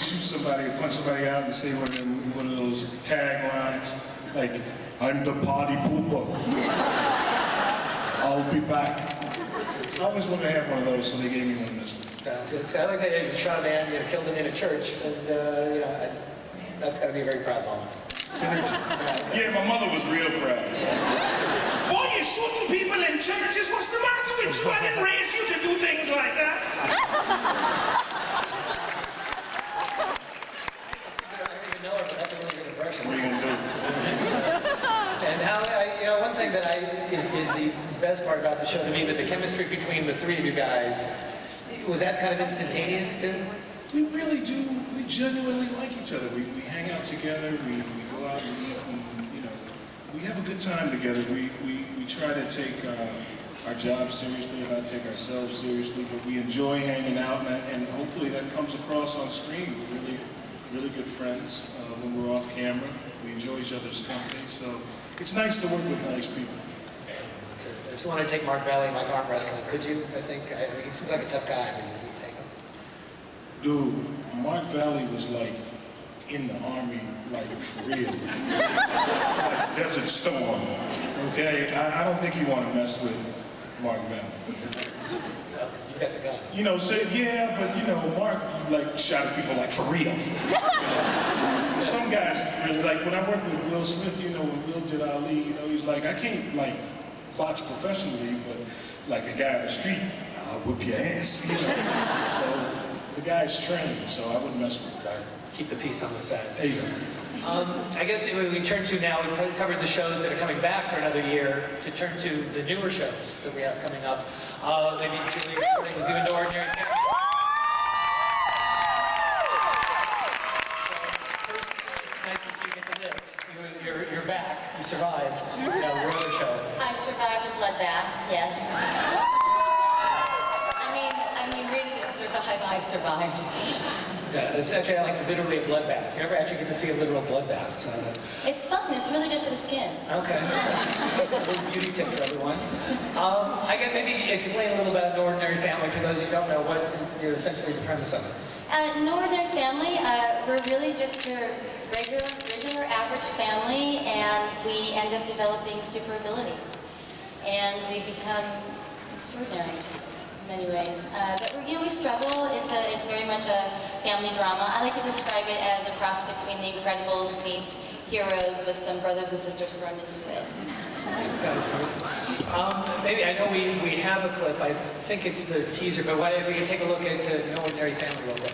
shoot somebody, punch somebody out, and say one of those taglines, like, "I'm the party pooper. I'll be back." I always wanted to have one of those, so they gave me one this one. I like that you shot a man, you killed him in a church, and that's got to be a very proud moment. Synergy. Yeah, my mother was real proud. Boy, you're shooting people in churches. What's the matter with you? I didn't raise you to do things like that. I don't even know it, but that's a really good impression. What are you gonna do? And how, one thing that is the best part about the show to me, but the chemistry between the three of you guys, was that kind of instantaneous too? We really do. We genuinely like each other. We hang out together. We go out and eat. And, we have a good time together. We try to take our job seriously and not take ourselves seriously, but we enjoy hanging out, and hopefully that comes across on screen. We're really good friends when we're off camera. We enjoy each other's company, so it's nice to work with nice people. If you want to take Mark Valley like arm wrestling, could you? I mean, he seems like a tough guy, but you take him. Dude, Mark Valley was like in the Army, like for real. Like Desert Storm, okay? I don't think you want to mess with Mark Valley. You got the gun. But Mark, like, shot at people like for real. Some guys really, like, when I worked with Will Smith, when Will did Ali, he's like, I can't, like, box professionally, but like a guy on the street, I'll whip your ass, So the guy's trained, so I wouldn't mess with him. Keep the peace on the set. There you go. I guess we turn to now, we've covered the shows that are coming back for another year, to turn to the newer shows that we have coming up. Maybe Julie, starting with you and Ordinary Family. Nice to see you get to this. You're back. You survived. Your other show. I survived a bloodbath, yes. I mean, really didn't survive. I survived. It's actually like literally a bloodbath. You never actually get to see a literal bloodbath. So. It's fun. It's really good for the skin. Okay. A little beauty tip for everyone. I can maybe explain a little about An Ordinary Family for those who don't know what essentially the premise of it. An Ordinary Family, we're really just your regular average family, and we end up developing super abilities. And we become extraordinary in many ways. But we struggle. It's very much a family drama. I like to describe it as a cross between The Incredibles meets Heroes with some brothers and sisters thrown into it. Maybe, I know we have a clip. I think it's the teaser, but what if we can take a look at An Ordinary Family real quick?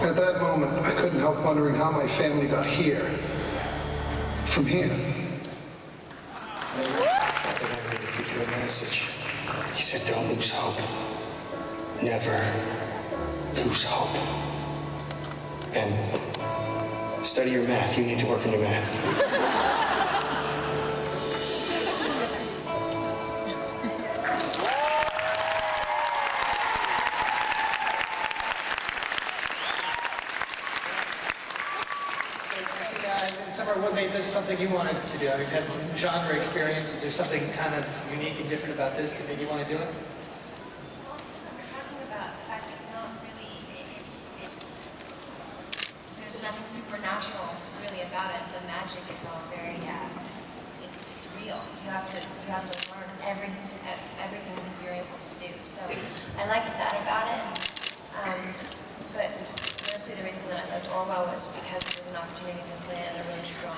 At that moment, I couldn't help wondering how my family got here. From here. I think I'm here to give you a message. He said, don't lose hope. Never lose hope. And study your math. You need to work on your math. in Summer, what made this something you wanted to do? I mean, you've had some genre experience. Is there something kind of unique and different about this that made you want to do it? We're talking about the fact that it's not really, there's nothing supernatural really about it. The magic is all very, it's real. You have to learn everything that you're able to do. So I liked that about it. But mostly the reason that I loved Orwell was because it was an opportunity to play a really strong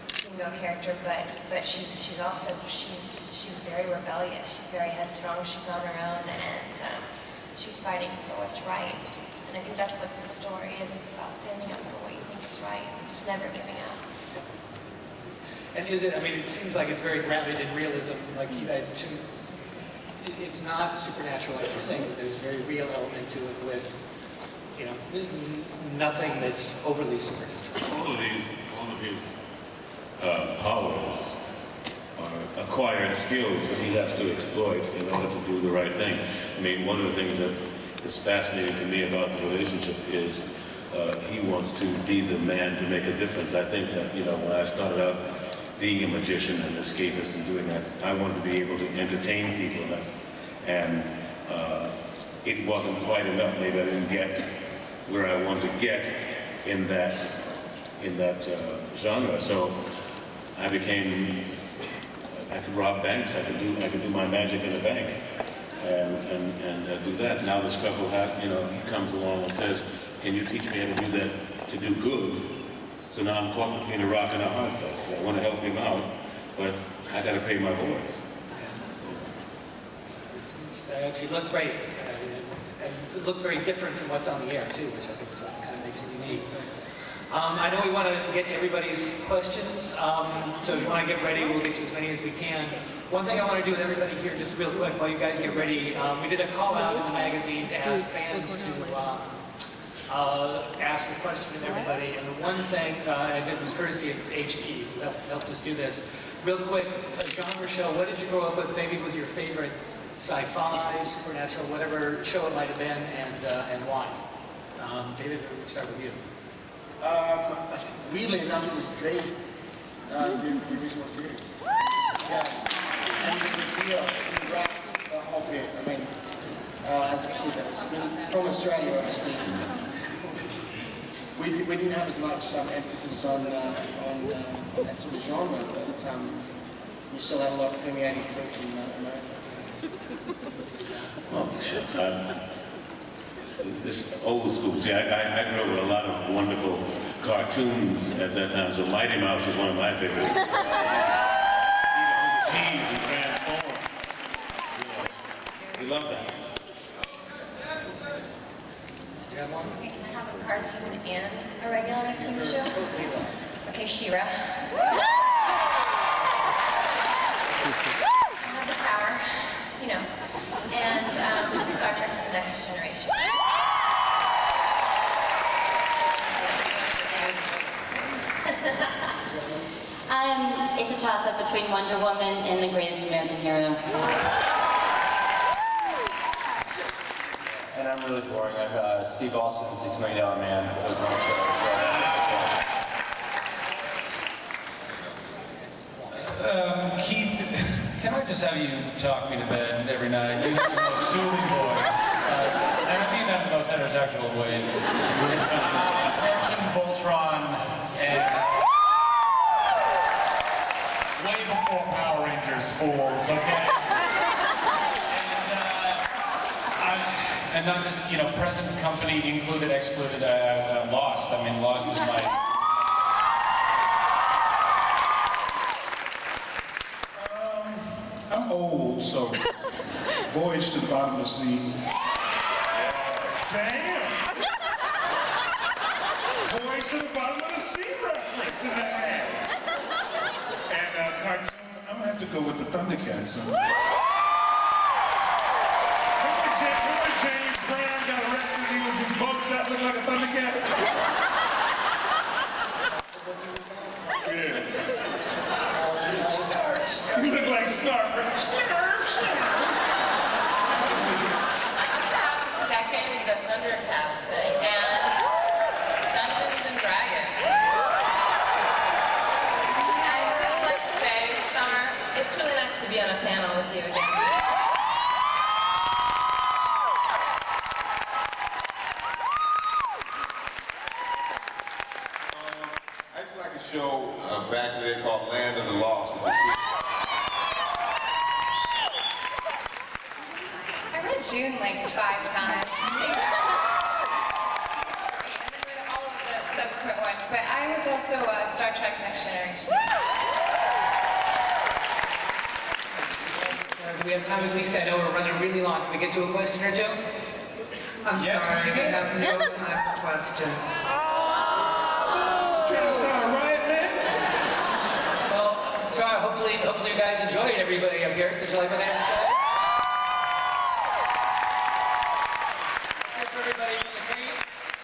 female character. But she's also very rebellious. She's very headstrong. She's on her own, and she's fighting for what's right. And I think that's what the story is. It's about standing up for what you think is right, just never giving up. And is it, I mean, it seems like it's very grounded in realism, like it's not supernatural, like you're saying, but there's a very real element to it with, you know, nothing that's overly supernatural. All of his powers are acquired skills that he has to exploit in order to do the right thing. I mean, one of the things that is fascinating to me about the relationship is he wants to be the man to make a difference. I think that, you know, when I started out being a magician and escapist and doing that, I wanted to be able to entertain people, and it wasn't quite enough. Maybe I didn't get where I wanted to get in that genre. So I could rob banks. I could do my magic in a bank, and do that. Now this couple comes along and says, "Can you teach me how to do that, to do good?" So now I'm caught between a rock and a hard place. I want to help him out, but I got to pay my boys. She looked great, and it looks very different from what's on the air too, which I think is what kind of makes it unique. I know we want to get to everybody's questions, so if you want to get ready, we'll get to as many as we can. One thing I want to do with everybody here, just real quick, while you guys get ready, we did a call out in the magazine to ask fans to ask a question of everybody, and the one thing, and it was courtesy of HP who helped us do this. Real quick, a genre show, what did you grow up with? Maybe was your favorite sci-fi, supernatural, whatever show it might have been, and why? David, we can start with you. I think weirdly enough, it was Blade, the original series. Yeah, and the reveal, he wrapped the whole bit. I mean, as a kid, that was really, from Australia, obviously. We didn't have as much emphasis on that sort of genre, but we still had a lot permeating through from America. Well, shucks, this old school. See, I grew up with a lot of wonderful cartoons at that time, so Mighty Mouse was one of my favorites. Cheese and Transform. We love that. You got one? Okay, can I have a cartoon and a regular TV show? Okay, She-Ra. I have the Tower, you know, and Star Trek: The Next Generation. It's a toss-up between Wonder Woman and The Greatest American Hero. And I'm really boring. I'm Steve Austin, $6 Million Man. That was my show. Keith, can I just have you talk me to bed every night? You have the most soothing voice. And I mean that in the most heterosexual ways. Mention Voltron and way before Power Rangers, fools, okay? And not just, you know, present company included, excluded, Lost. I mean, Lost is my... I'm old, so Voyage to the Bottom of the Sea. Damn! Voyage to the Bottom of the Sea reference in the ass. And cartoon, I'm gonna have to go with the Thundercats. Remember James Brown got arrested and he was his boat set looking like a Thundercat? Yeah. You look like Snarf. Snarf. Second, the Thundercats thing, and Dungeons and Dragons. like a show back in the day called Land of the Lost with the I read Dune like 5 times. And then read all of the subsequent ones. But I was also Star Trek Next Generation. Do we have time? At least I know we're running really long. Can we get to a question or two? I'm Yes, sorry, we we can. have no time for questions. Trying to start a riot, man? Well, sorry. Hopefully you guys enjoyed everybody up here. Did you like what they had to say?